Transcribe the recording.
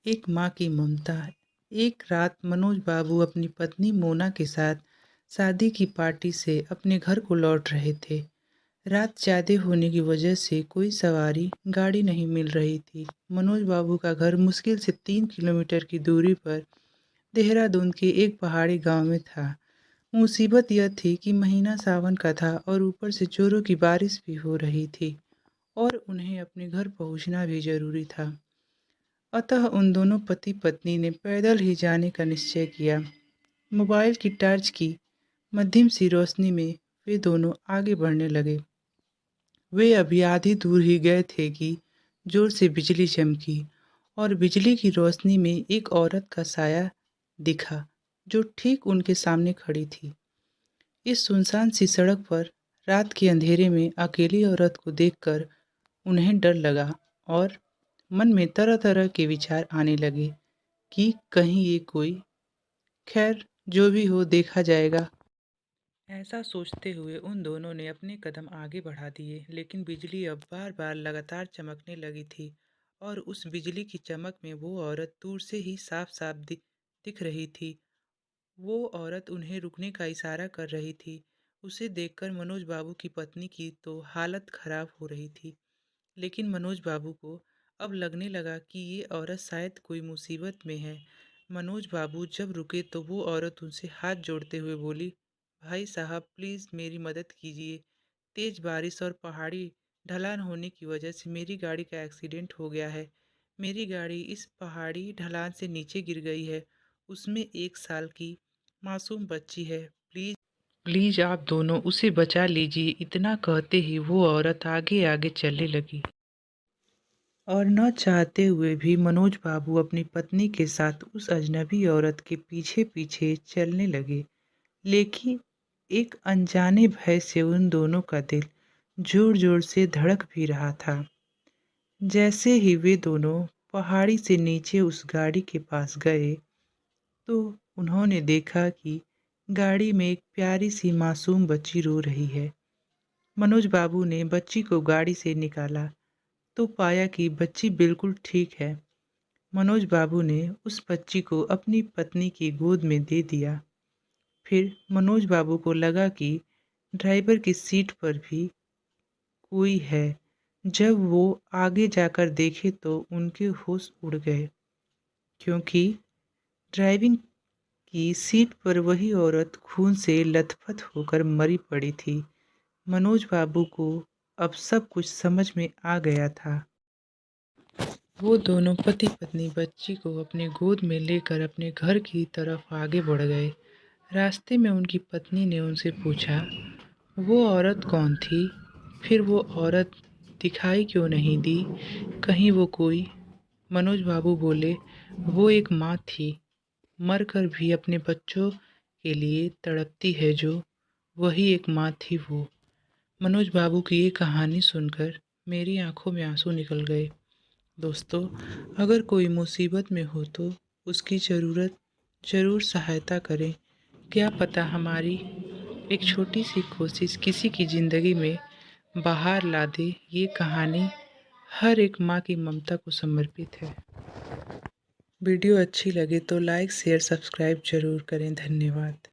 एक माँ की ममता। एक रात मनोज बाबू अपनी पत्नी मोना के साथ शादी की पार्टी से अपने घर को लौट रहे थे। रात ज़्यादा होने की वजह से कोई सवारी गाड़ी नहीं मिल रही थी। मनोज बाबू का घर मुश्किल से 3 किलोमीटर की दूरी पर देहरादून के एक पहाड़ी गांव में था। मुसीबत यह थी कि महीना सावन का था और ऊपर से जोरों की बारिश भी हो रही थी और उन्हें अपने घर पहुंचना भी ज़रूरी था। अतः उन दोनों पति पत्नी ने पैदल ही जाने का निश्चय किया। मोबाइल की टॉर्च की मध्यम सी रोशनी में वे दोनों आगे बढ़ने लगे। वे अभी आधी दूर ही गए थे कि जोर से बिजली चमकी और बिजली की रोशनी में एक औरत का साया दिखा जो ठीक उनके सामने खड़ी थी। इस सुनसान सी सड़क पर रात के अंधेरे में अकेली औरत को देखकर उन्हें डर लगा और मन में तरह तरह के विचार आने लगे कि कहीं ये कोई, खैर जो भी हो देखा जाएगा। ऐसा सोचते हुए उन दोनों ने अपने कदम आगे बढ़ा दिए, लेकिन बिजली अब बार बार लगातार चमकने लगी थी और उस बिजली की चमक में वो औरत दूर से ही साफ साफ दिख रही थी। वो औरत उन्हें रुकने का इशारा कर रही थी। उसे देखकर मनोज बाबू की पत्नी की तो हालत खराब हो रही थी, लेकिन मनोज बाबू को अब लगने लगा कि ये औरत शायद कोई मुसीबत में है। मनोज बाबू जब रुके तो वो औरत उनसे हाथ जोड़ते हुए बोली, भाई साहब प्लीज़ मेरी मदद कीजिए। तेज़ बारिश और पहाड़ी ढलान होने की वजह से मेरी गाड़ी का एक्सीडेंट हो गया है। मेरी गाड़ी इस पहाड़ी ढलान से नीचे गिर गई है। उसमें 1 साल की मासूम बच्ची है। प्लीज़ प्लीज़ आप दोनों उसे बचा लीजिए। इतना कहते ही वो औरत आगे आगे चलने लगी और न चाहते हुए भी मनोज बाबू अपनी पत्नी के साथ उस अजनबी औरत के पीछे पीछे चलने लगे। लेकिन एक अनजाने भय से उन दोनों का दिल जोर जोर से धड़क भी रहा था। जैसे ही वे दोनों पहाड़ी से नीचे उस गाड़ी के पास गए तो उन्होंने देखा कि गाड़ी में एक प्यारी सी मासूम बच्ची रो रही है। मनोज बाबू ने बच्ची को गाड़ी से निकाला तो पाया कि बच्ची बिल्कुल ठीक है। मनोज बाबू ने उस बच्ची को अपनी पत्नी की गोद में दे दिया। फिर मनोज बाबू को लगा कि ड्राइवर की सीट पर भी कोई है। जब वो आगे जाकर देखे तो उनके होश उड़ गए, क्योंकि ड्राइविंग की सीट पर वही औरत खून से लथपथ होकर मरी पड़ी थी। मनोज बाबू को अब सब कुछ समझ में आ गया था। वो दोनों पति पत्नी बच्ची को अपने गोद में लेकर अपने घर की तरफ आगे बढ़ गए। रास्ते में उनकी पत्नी ने उनसे पूछा, वो औरत कौन थी? फिर वो औरत दिखाई क्यों नहीं दी? कहीं वो कोई? मनोज बाबू बोले, वो एक माँ थी, मरकर भी अपने बच्चों के लिए तड़पती है जो, वही एक माँ थी वो। मनोज बाबू की ये कहानी सुनकर मेरी आंखों में आंसू निकल गए। दोस्तों, अगर कोई मुसीबत में हो तो उसकी ज़रूर सहायता करें। क्या पता हमारी एक छोटी सी कोशिश किसी की ज़िंदगी में बाहर ला दे। ये कहानी हर एक माँ की ममता को समर्पित है। वीडियो अच्छी लगे तो लाइक शेयर सब्सक्राइब ज़रूर करें। धन्यवाद।